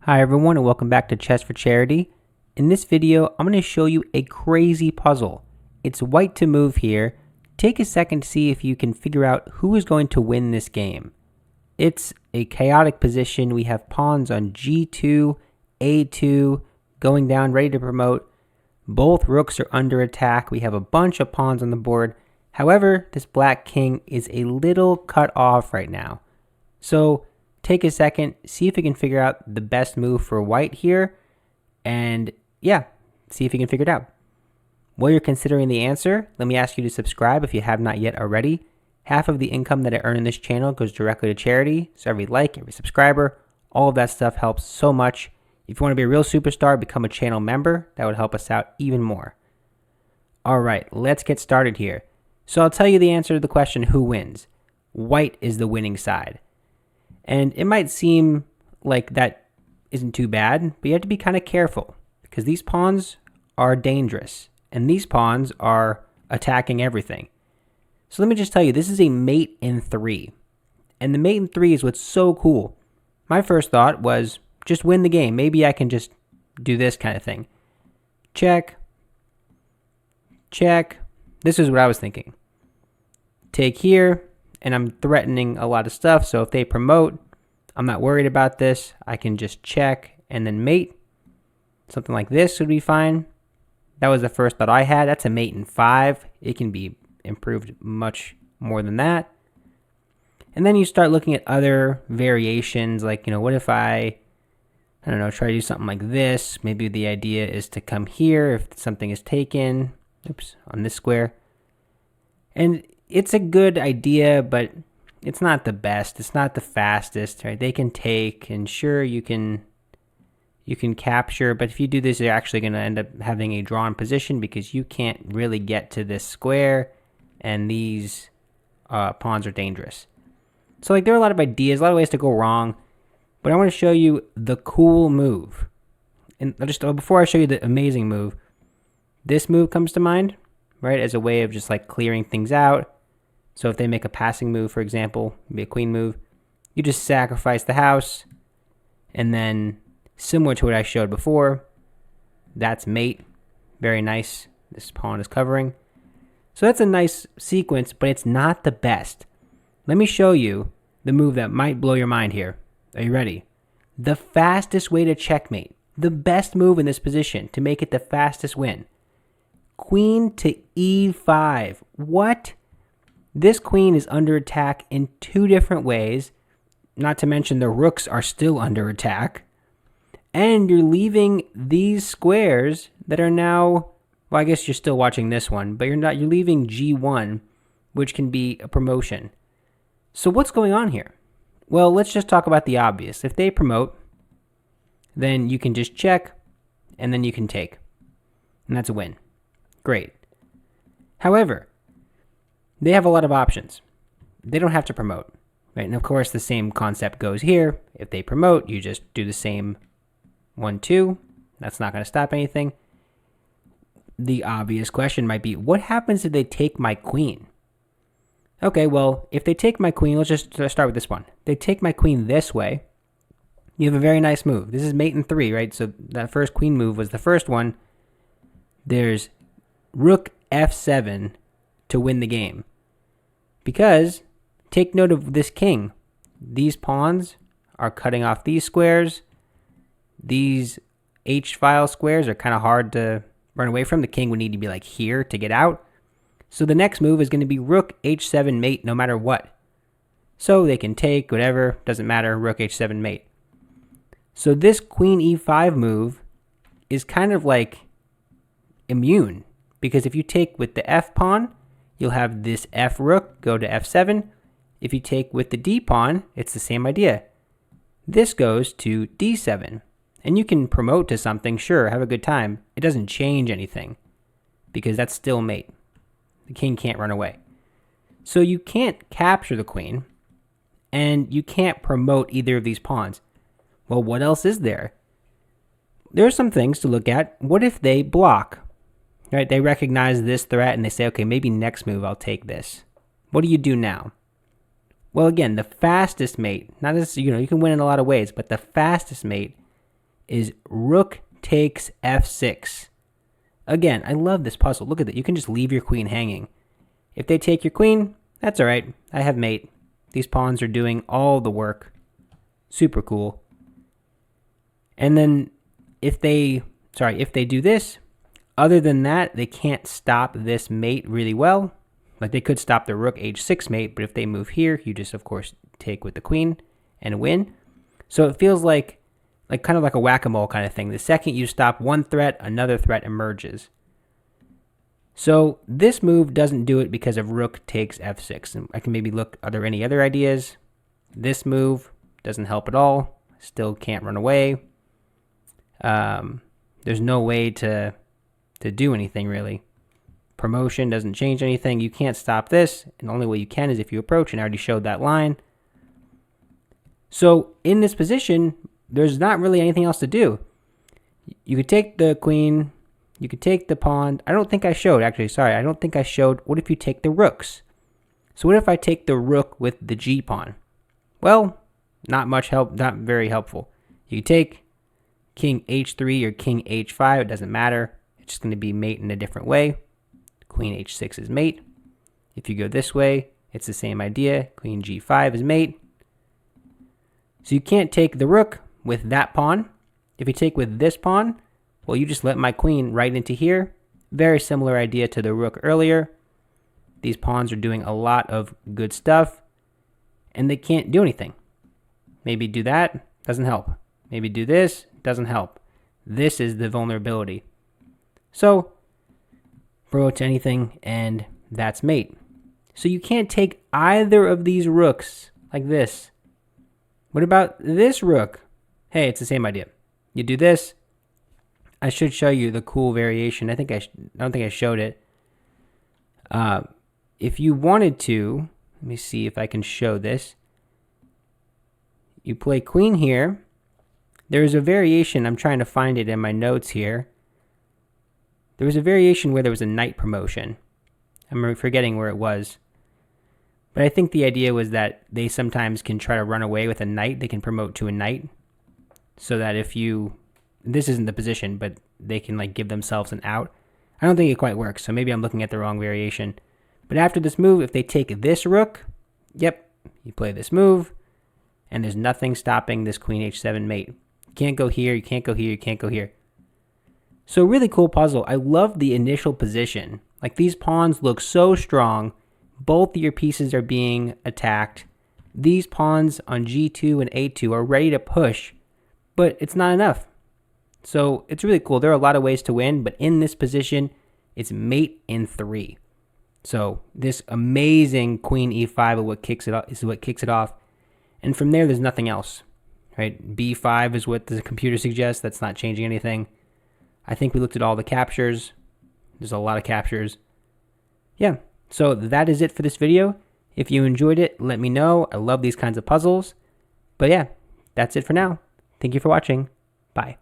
Hi everyone and welcome back to Chess for Charity. In this video, I'm going to show you a crazy puzzle. It's white to move here. Take a second to see if you can figure out who is going to win this game. It's a chaotic position. We have pawns on g2, a2, going down, ready to promote. Both rooks are under attack. We have a bunch of pawns on the board. However, this black king is a little cut off right now. So take a second, see if you can figure out the best move for white here, and yeah, see if you can figure it out. While you're considering the answer, let me ask you to subscribe if you have not yet already. Half of the income that I earn in this channel goes directly to charity, so every like, every subscriber, all of that stuff helps so much. If you want to be a real superstar, become a channel member. That would help us out even more. All right, let's get started here. So I'll tell you the answer to the question, who wins? White is the winning side. And it might seem like that isn't too bad, but you have to be kind of careful because these pawns are dangerous and these pawns are attacking everything. So let me just tell you, this is a mate in 3. And the mate in 3 is what's so cool. My first thought was just win the game. Maybe I can just do this kind of thing. Check. Check. This is what I was thinking. Take here. And I'm threatening a lot of stuff, so if they promote, I'm not worried about this. I can just check and then mate. Something like this would be fine. That was the first thought I had. That's a mate in 5. It can be improved much more than that. And then you start looking at other variations, like, what if I don't know, try to do something like this. Maybe the idea is to come here if something is taken. Oops, on this square. And it's a good idea, but it's not the best. It's not the fastest, right? They can take, and sure, you can capture, but if you do this, you're actually going to end up having a drawn position because you can't really get to this square, and these pawns are dangerous. So there are a lot of ideas, a lot of ways to go wrong, but I want to show you the cool move. And before I show you the amazing move, this move comes to mind, right, as a way of just clearing things out. So if they make a passing move, for example, maybe a queen move, you just sacrifice the house, and then similar to what I showed before, that's mate. Very nice. This pawn is covering. So that's a nice sequence, but it's not the best. Let me show you the move that might blow your mind here. Are you ready? The fastest way to checkmate. The best move in this position to make it the fastest win. Queen to e5. What? This queen is under attack in 2 different ways, not to mention the rooks are still under attack. And you're leaving these squares that are now, well, I guess you're still watching this one, but you're leaving g1, which can be a promotion. So what's going on here? Well, let's just talk about the obvious. If they promote, then you can just check, and then you can take. And that's a win. Great. However, they have a lot of options. They don't have to promote, right? And of course, the same concept goes here. If they promote, you just do the same 1-2. That's not going to stop anything. The obvious question might be, what happens if they take my queen? Okay, well, if they take my queen, let's just start with this one. They take my queen this way. You have a very nice move. This is mate in 3, right? So that first queen move was the first one. There's rook f7 to win the game. Because, take note of this king. These pawns are cutting off these squares. These h-file squares are kind of hard to run away from. The king would need to be here to get out. So the next move is going to be rook h7 mate no matter what. So they can take, whatever, doesn't matter, rook h7 mate. So this queen e5 move is kind of immune. Because if you take with the f pawn, you'll have this f rook go to f7. If you take with the d pawn, it's the same idea. This goes to d7. And you can promote to something, sure, have a good time. It doesn't change anything because that's still mate. The king can't run away. So you can't capture the queen and you can't promote either of these pawns. Well, what else is there? There are some things to look at. What if they block? Right, they recognize this threat and they say, okay, maybe next move I'll take this. What do you do now? Well, again, the fastest mate, not as, you can win in a lot of ways, but the fastest mate is rook takes f6. Again, I love this puzzle. Look at that. You can just leave your queen hanging. If they take your queen, that's all right. I have mate. These pawns are doing all the work. Super cool. And then if they do this, other than that, they can't stop this mate really well. Like they could stop the rook h6 mate, but if they move here, you just, of course, take with the queen and win. So it feels like kind of like a whack-a-mole kind of thing. The second you stop one threat, another threat emerges. So this move doesn't do it because of rook takes f6. And I can maybe look, are there any other ideas? This move doesn't help at all. Still can't run away. There's no way to do anything really. Promotion doesn't change anything. You can't stop this. And the only way you can is if you approach, and I already showed that line. So in this position, there's not really anything else to do. You could take the queen. You could take the pawn. I don't think I showed, actually. Sorry, I don't think I showed. What if you take the rooks? So what if I take the rook with the g pawn? Well, not much help, not very helpful. You could take king h3 or king h5. It doesn't matter. It's just going to be mate in a different way. Queen h6 is mate. If you go this way, it's the same idea. Queen g5 is mate. So you can't take the rook with that pawn. If you take with this pawn, well, you just let my queen right into here. Very similar idea to the rook earlier. These pawns are doing a lot of good stuff, and they can't do anything. Maybe do that, doesn't help. Maybe do this, doesn't help. This is the vulnerability. So, promote to anything, and that's mate. So you can't take either of these rooks like this. What about this rook? Hey, it's the same idea. You do this. I should show you the cool variation. I don't think I showed it. If you wanted to, let me see if I can show this. You play queen here. There's a variation. I'm trying to find it in my notes here. There was a variation where there was a knight promotion. I'm forgetting where it was. But I think the idea was that they sometimes can try to run away with a knight. They can promote to a knight. So that if you... This isn't the position, but they can like give themselves an out. I don't think it quite works, so maybe I'm looking at the wrong variation. But after this move, if they take this rook, yep, you play this move, and there's nothing stopping this queen h7 mate. You can't go here, you can't go here, you can't go here. So really cool puzzle. I love the initial position. Like these pawns look so strong. Both of your pieces are being attacked. These pawns on g2 and a2 are ready to push, but it's not enough. So it's really cool. There are a lot of ways to win, but in this position, it's mate in 3. So this amazing queen e5 is what kicks it off. And from there's nothing else, right? b5 is what the computer suggests. That's not changing anything. I think we looked at all the captures. There's a lot of captures. Yeah, so that is it for this video. If you enjoyed it, let me know. I love these kinds of puzzles. But yeah, that's it for now. Thank you for watching. Bye.